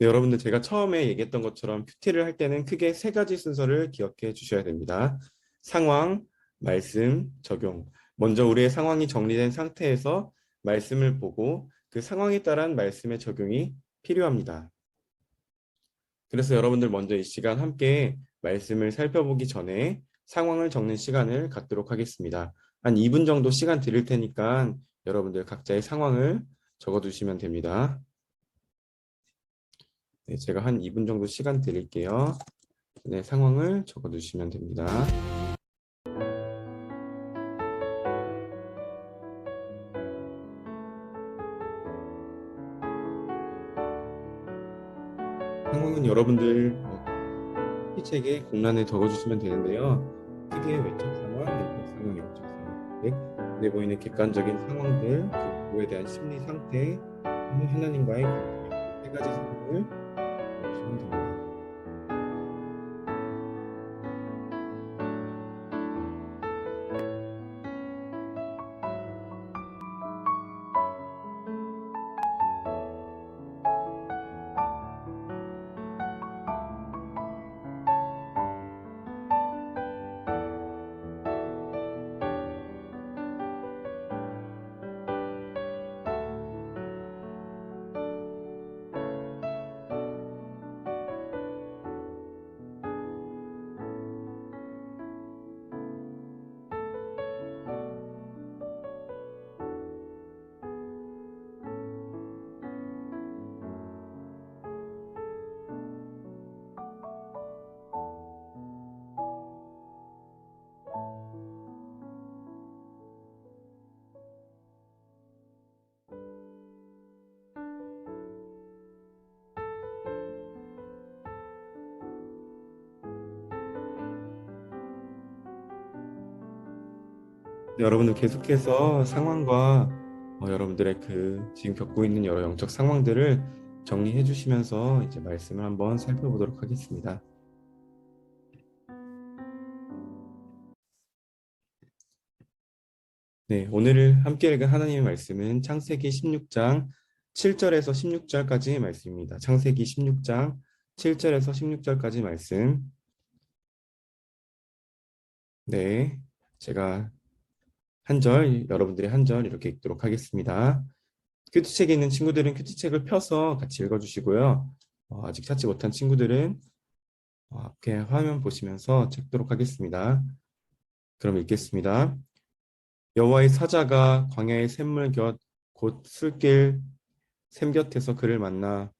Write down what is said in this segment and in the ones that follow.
네, 여러분들 제가 처음에 얘기했던 것처럼 큐티를 할 때는 크게 세 가지 순서를 기억해 주셔야 됩니다. 상황, 말씀, 적용. 먼저 우리의 상황이 정리된 상태에서 말씀을 보고 그 상황에 따른 말씀의 적용이 필요합니다. 그래서 여러분들 먼저 이 시간 함께 말씀을 살펴보기 전에 상황을 적는 시간을 갖도록 하겠습니다. 한 2분 정도 시간 드릴 테니까 여러분들 각자의 상황을 적어 두시면 됩니다. 네, 제가 한 2분 정도 시간 드릴게요. 네, 상황을 적어 두시면 됩니다. 상황은 여러분들 피책에 공란에 적어주시면 되는데요. 크게 외적 상황, 내적 상황, 영적 상황, 눈에 보이는 객관적인 상황들, 그에 대한 심리 상태, 하나님과의 관계, 세 가지 상황을 적어주시면 됩니다. 네, 여러분들 계속해서 상황과 여러분들의 지금 겪고 있는 여러 영적 상황들을 정리해 주시면서 이제 말씀을 한번 살펴보도록 하겠습니다. 네, 오늘 함께 읽은 하나님의 말씀은 창세기 16장 7절에서 16절까지의 말씀입니다. 창세기 16장 7절에서 16절까지 말씀. 네, 제가 한 절, 여러분들이 한 절 이렇게 읽도록 하겠습니다. 큐티책에 있는 친구들은 큐티책을 펴서 같이 읽어주시고요. 아직 찾지 못한 친구들은 앞에 화면 보시면서 찾도록 하겠습니다. 그럼 읽겠습니다. 여호와의 사자가 광야의 샘물 곁 곧 술길 샘 곁에서 그를 만나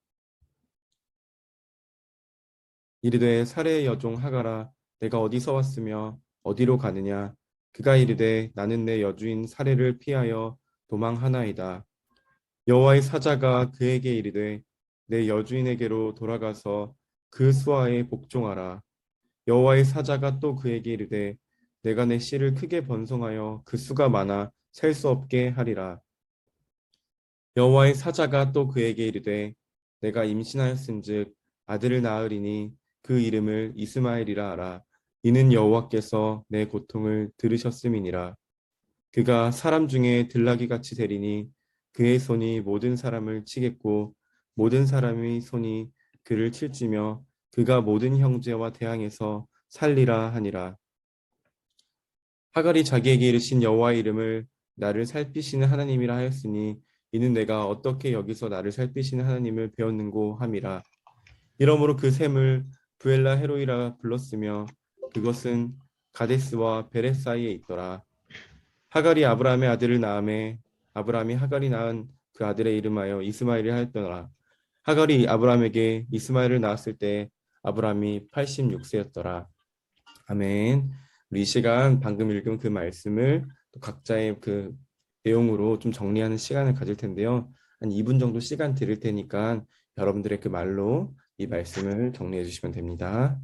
이르되 사레의 여종 하가라 내가 어디서 왔으며 어디로 가느냐 그가 이르되 나는 내 여주인 사레를 피하여 도망하나이다. 여호와의 사자가 그에게 이르되 내 여주인에게로 돌아가서 그 수하에 복종하라. 여호와의 사자가 또 그에게 이르되 내가 내 씨를 크게 번성하여 그 수가 많아 셀 수 없게 하리라. 여호와의 사자가 또 그에게 이르되 내가 임신하였은즉 아들을 낳으리니 그 이름을 이스마엘이라 하라. 이는 여호와께서 내 고통을 들으셨음이니라. 그가 사람 중에 들나귀 같이 되리니 그의 손이 모든 사람을 치겠고 모든 사람의 손이 그를 칠지며 그가 모든 형제와 대항해서 살리라 하니라. 하갈이 자기에게 이르신 여호와의 이름을 나를 살피시는 하나님이라 하였으니 이는 내가 어떻게 여기서 나를 살피시는 하나님을 배웠는고 함이라. 이러므로 그 샘을 부엘라 헤로이라 불렀으며 그것은 가데스와 베레 사이에 있더라. 하갈이 아브라함의 아들을 낳음에 아브라함이 하갈이 낳은 그 아들의 이름하여 이스마엘이 하였더라. 하갈이 아브라함에게 이스마엘을 낳았을 때 아브라함이 86세였더라. 아멘. 우리 이 시간 방금 읽은 그 말씀을 또 각자의 그 내용으로 좀 정리하는 시간을 가질 텐데요. 한 2분 정도 시간 드릴 테니까 여러분들의 그 말로 이 말씀을 정리해 주시면 됩니다.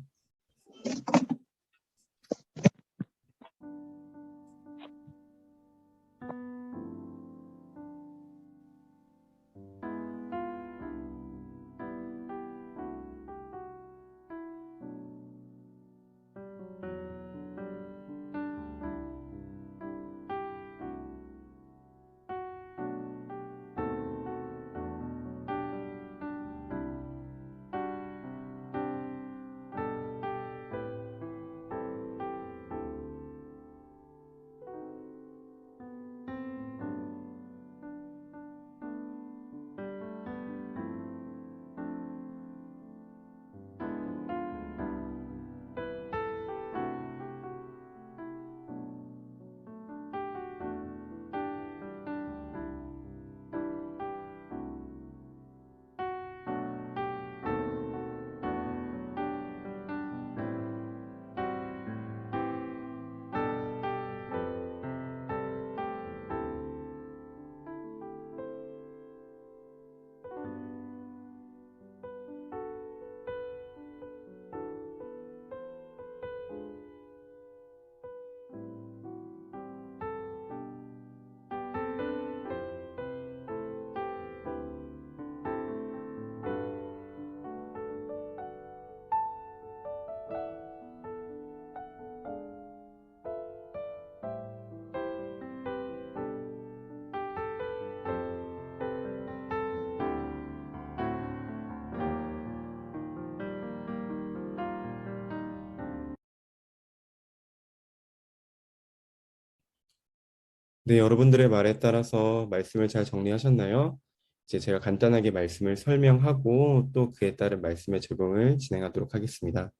네, 여러분들의 말에 따라서 말씀을 잘 정리하셨나요? 이제 제가 간단하게 말씀을 설명하고 또 그에 따른 말씀의 적용을 진행하도록 하겠습니다.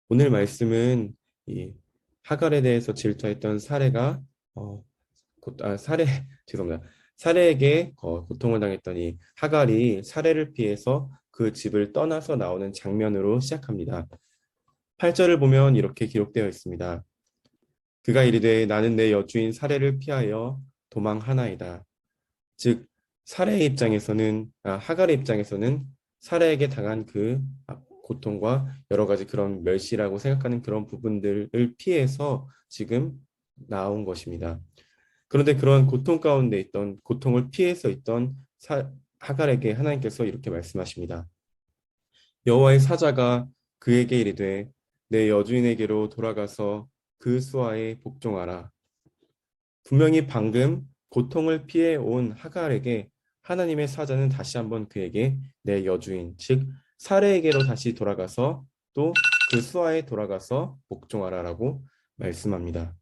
오늘 말씀은 이 하갈에 대해서 질투했던 사례가 사례 죄송합니다. 사례에게 고통을 당했던 이 하갈이 사례를 피해서 그 집을 떠나서 나오는 장면으로 시작합니다. 8절을 보면 이렇게 기록되어 있습니다. 그가 이르되 나는 내 여주인 사례를 피하여 도망하나이다. 즉 사례의 입장에서는 하갈의 입장에서는 사례에게 당한 그 고통과 여러 가지 그런 멸시라고 생각하는 그런 부분들을 피해서 지금 나온 것입니다. 그런데 그런 고통 가운데 있던 고통을 피해서 있던 하갈에게 하나님께서 이렇게 말씀하십니다. 여호와의 사자가 그에게 이르되 내 여주인에게로 돌아가서 그 수하에 복종하라. 분명히 방금 고통을 피해 온 하갈에게 하나님의 사자는 다시 한번 그에게 내 여주인, 즉 사례에게로 다시 돌아가서 또 그 수하에 돌아가서 복종하라라고 말씀합니다.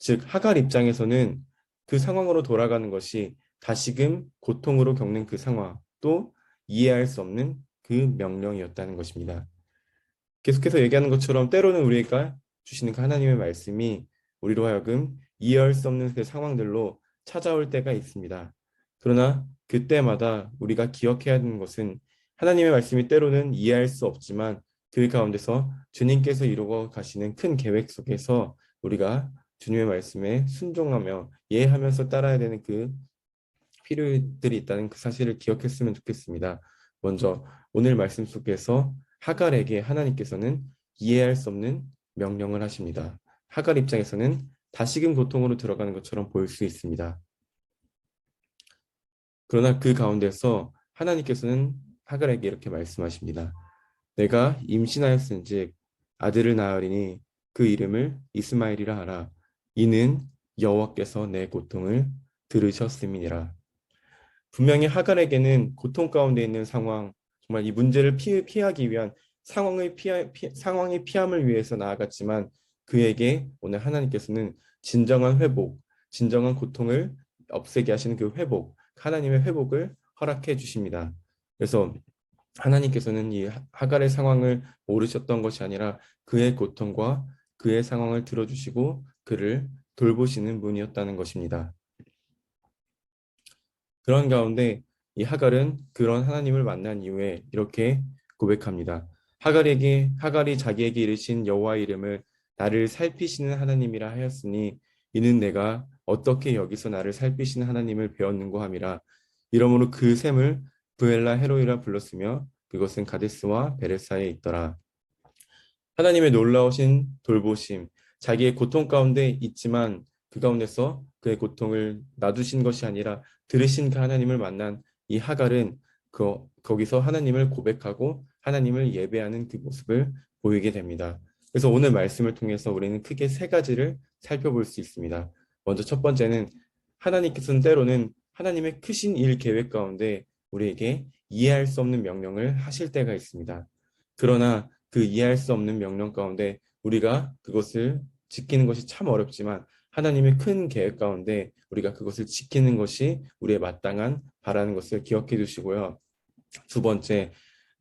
즉 하갈 입장에서는 그 상황으로 돌아가는 것이 다시금 고통으로 겪는 그 상황, 또 이해할 수 없는 그 명령이었다는 것입니다. 계속해서 얘기하는 것처럼 때로는 우리가 주시는 그 하나님의 말씀이 우리로 하여금 이해할 수 없는 그 상황들로 찾아올 때가 있습니다. 그러나 그때마다 우리가 기억해야 하는 것은 하나님의 말씀이 때로는 이해할 수 없지만 그 가운데서 주님께서 이루어 가시는 큰 계획 속에서 우리가 주님의 말씀에 순종하며 이해하면서 따라야 되는 그 필요들이 있다는 그 사실을 기억했으면 좋겠습니다. 먼저 오늘 말씀 속에서 하갈에게 하나님께서는 이해할 수 없는 명령을 하십니다. 하갈 입장에서는 다시금 고통으로 들어가는 것처럼 보일 수 있습니다. 그러나 그 가운데서 하나님께서는 하갈에게 이렇게 말씀하십니다. 내가 임신하였은즉 아들을 낳으리니 그 이름을 이스마엘이라 하라. 이는 여호와께서 내 고통을 들으셨음이니라. 분명히 하갈에게는 고통 가운데 있는 상황, 정말 이 문제를 피하기 위한 상황의 피함을 위해서 나아갔지만 그에게 오늘 하나님께서는 진정한 회복, 진정한 고통을 없애게 하시는 그 회복, 하나님의 회복을 허락해 주십니다. 그래서 하나님께서는 이 하갈의 상황을 모르셨던 것이 아니라 그의 고통과 그의 상황을 들어주시고 그를 돌보시는 분이었다는 것입니다. 그런 가운데 이 하갈은 그런 하나님을 만난 이후에 이렇게 고백합니다. 하갈이 자기에게 이르신 여호와의 이름을 나를 살피시는 하나님이라 하였으니 이는 내가 어떻게 여기서 나를 살피시는 하나님을 배웠는고 함이라. 이러므로 그 샘을 브엘라 헤로이라 불렀으며 그것은 가데스와 베레사에 있더라. 하나님의 놀라우신 돌보심, 자기의 고통 가운데 있지만 그 가운데서 그의 고통을 놔두신 것이 아니라 들으신 그 하나님을 만난 이 하갈은 거기서 하나님을 고백하고 하나님을 예배하는 그 모습을 보이게 됩니다. 그래서 오늘 말씀을 통해서 우리는 크게 세 가지를 살펴볼 수 있습니다. 먼저 첫 번째는 하나님께서는 때로는 하나님의 크신 일 계획 가운데 우리에게 이해할 수 없는 명령을 하실 때가 있습니다. 그러나 그 이해할 수 없는 명령 가운데 우리가 그것을 지키는 것이 참 어렵지만 하나님의 큰 계획 가운데 우리가 그것을 지키는 것이 우리의 마땅한 바라는 것을 기억해 두시고요. 두 번째,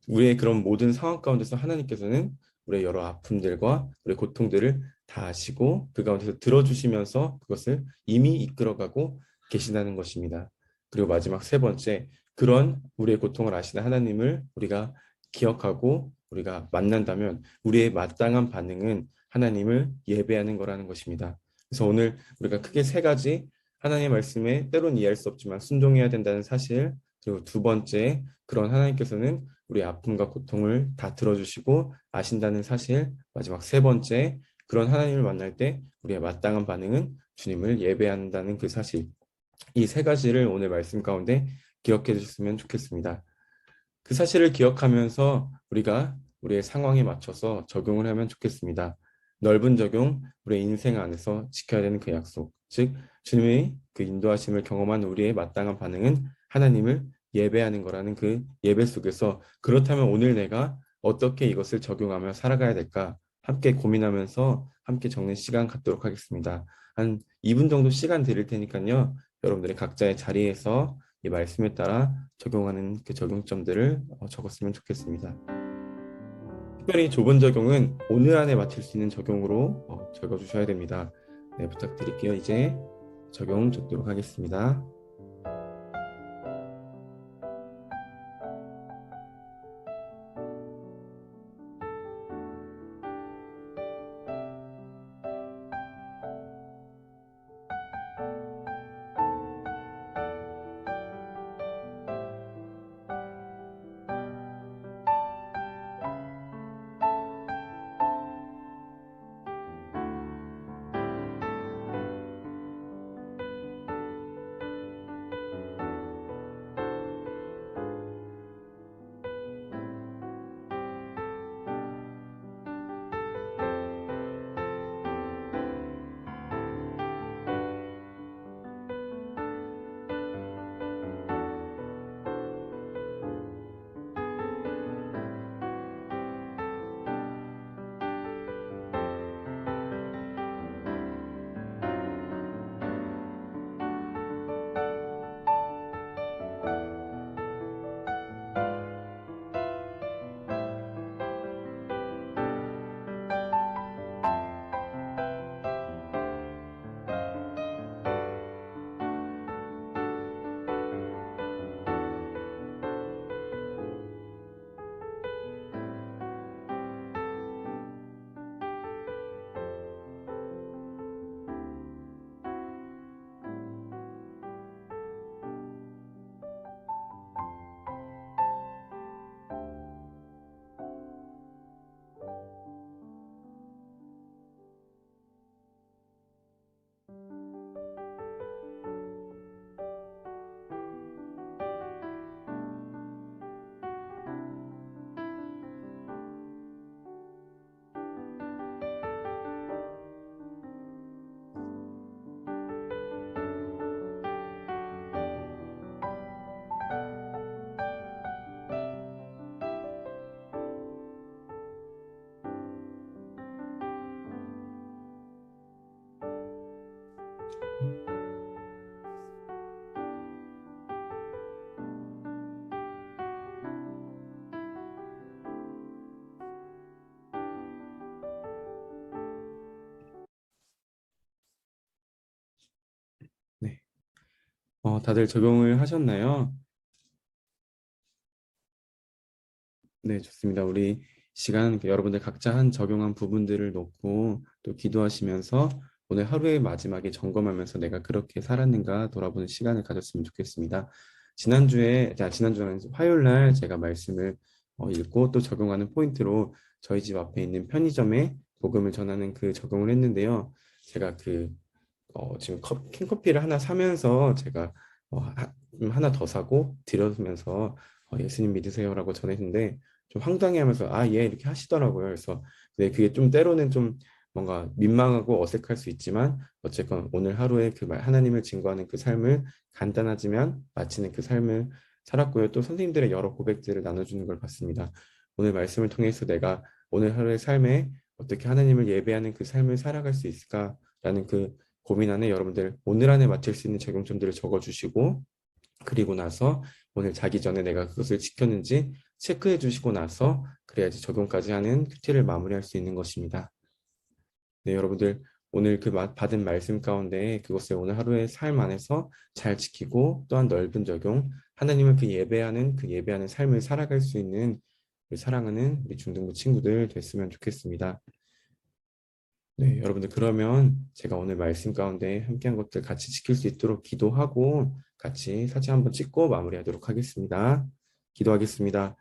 우리의 그런 모든 상황 가운데서 하나님께서는 우리의 여러 아픔들과 우리의 고통들을 다 아시고 그 가운데서 들어주시면서 그것을 이미 이끌어가고 계시다는 것입니다. 그리고 마지막 세 번째, 그런 우리의 고통을 아시는 하나님을 우리가 기억하고 우리가 만난다면 우리의 마땅한 반응은 하나님을 예배하는 거라는 것입니다. 그래서 오늘 우리가 크게 세 가지 하나님의 말씀에 때론 이해할 수 없지만 순종해야 된다는 사실, 그리고 두 번째, 그런 하나님께서는 우리의 아픔과 고통을 다 들어주시고 아신다는 사실, 마지막 세 번째, 그런 하나님을 만날 때 우리의 마땅한 반응은 주님을 예배한다는 그 사실, 이 세 가지를 오늘 말씀 가운데 기억해 주셨으면 좋겠습니다. 그 사실을 기억하면서 우리가 우리의 상황에 맞춰서 적용을 하면 좋겠습니다. 넓은 적용, 우리의 인생 안에서 지켜야 되는 그 약속, 즉 주님의 그 인도하심을 경험한 우리의 마땅한 반응은 하나님을 예배하는 거라는 그 예배 속에서 그렇다면 오늘 내가 어떻게 이것을 적용하며 살아가야 될까 함께 고민하면서 함께 적는 시간 갖도록 하겠습니다. 한 2분 정도 시간 드릴 테니까요. 여러분들이 각자의 자리에서 이 말씀에 따라 적용하는 그 적용점들을 적었으면 좋겠습니다. 특별히 좁은 적용은 오늘 안에 마칠 수 있는 적용으로 적어주셔야 됩니다. 네, 부탁드릴게요. 이제 적용 적도록 하겠습니다. 네, 다들 적용을 하셨나요? 네, 좋습니다. 우리 시간 여러분들 각자 한 적용한 부분들을 놓고 또 기도하시면서 오늘 하루의 마지막에 점검하면서 내가 그렇게 살았는가 돌아보는 시간을 가졌으면 좋겠습니다. 지난주는 화요일 날 제가 말씀을 읽고 또 적용하는 포인트로 저희 집 앞에 있는 편의점에 복음을 전하는 그 적용을 했는데요. 제가 지금 캔커피를 하나 사면서 제가 하나 더 사고 드려면서 예수님 믿으세요라고 전했는데 좀 황당해하면서 예 이렇게 하시더라고요. 그래서 그게 좀 때로는 좀 뭔가 민망하고 어색할 수 있지만 어쨌건 오늘 하루에 그 하나님을 증거하는 그 삶을 간단하지만 마치는 그 삶을 살았고요. 또 선생님들의 여러 고백들을 나눠주는 걸 봤습니다. 오늘 말씀을 통해서 내가 오늘 하루의 삶에 어떻게 하나님을 예배하는 그 삶을 살아갈 수 있을까라는 그 고민 안에 여러분들 오늘 안에 맞출 수 있는 적용점들을 적어주시고 그리고 나서 오늘 자기 전에 내가 그것을 지켰는지 체크해 주시고 나서 그래야지 적용까지 하는 큐티를 마무리할 수 있는 것입니다. 네, 여러분들 오늘 받은 말씀 가운데 그것을 오늘 하루의 삶 안에서 잘 지키고 또한 넓은 적용, 하나님을 그 예배하는 삶을 살아갈 수 있는 우리 사랑하는 우리 중등부 친구들 됐으면 좋겠습니다. 네, 여러분들 그러면 제가 오늘 말씀 가운데 함께한 것들 같이 지킬 수 있도록 기도하고 같이 사진 한번 찍고 마무리하도록 하겠습니다. 기도하겠습니다.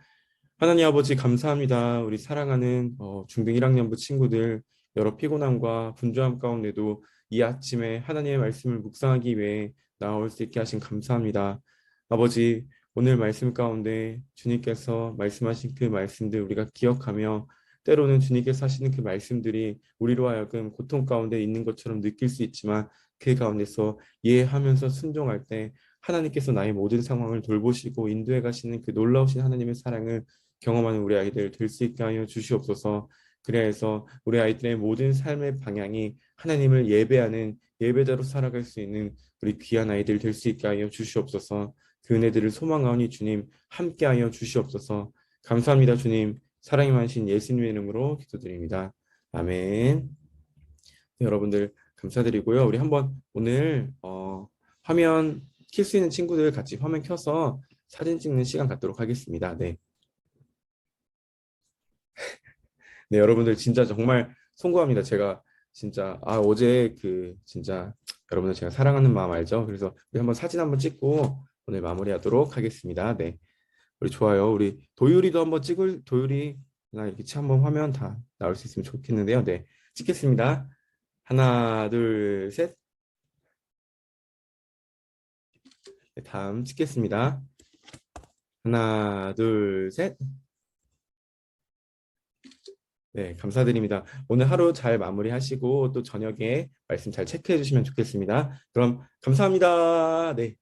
하나님 아버지 감사합니다. 우리 사랑하는 중등 1학년부 친구들 여러 피곤함과 분주함 가운데도 이 아침에 하나님의 말씀을 묵상하기 위해 나올 수 있게 하신 감사합니다. 아버지 오늘 말씀 가운데 주님께서 말씀하신 그 말씀들 우리가 기억하며 때로는 주님께서 하시는 그 말씀들이 우리로 하여금 고통 가운데 있는 것처럼 느낄 수 있지만 그 가운데서 이해하면서 순종할 때 하나님께서 나의 모든 상황을 돌보시고 인도해 가시는 그 놀라우신 하나님의 사랑을 경험하는 우리 아이들 될 수 있게 하여 주시옵소서. 그래서 우리 아이들의 모든 삶의 방향이 하나님을 예배하는 예배자로 살아갈 수 있는 우리 귀한 아이들 될 수 있게 하여 주시옵소서. 그 은혜들을 소망하오니 주님 함께하여 주시옵소서. 감사합니다 주님. 사랑이 많으신 예수님의 이름으로 기도드립니다. 아멘. 네, 여러분들 감사드리고요. 우리 한번 오늘 화면 킬 수 있는 친구들 같이 화면 켜서 사진 찍는 시간 갖도록 하겠습니다. 네. 네, 여러분들 진짜 정말 송구합니다. 제가 진짜 어제 그 진짜 여러분들 제가 사랑하는 마음 알죠? 그래서 우리 한번 사진 한번 찍고 오늘 마무리하도록 하겠습니다. 네. 우리 좋아요. 우리 도율이도 한번 찍을 도율이 나 이렇게 한번 화면 다 나올 수 있으면 좋겠는데요. 네. 찍겠습니다. 하나, 둘, 셋. 네, 다음 찍겠습니다. 하나, 둘, 셋. 네, 감사드립니다. 오늘 하루 잘 마무리하시고 또 저녁에 말씀 잘 체크해 주시면 좋겠습니다. 그럼 감사합니다. 네.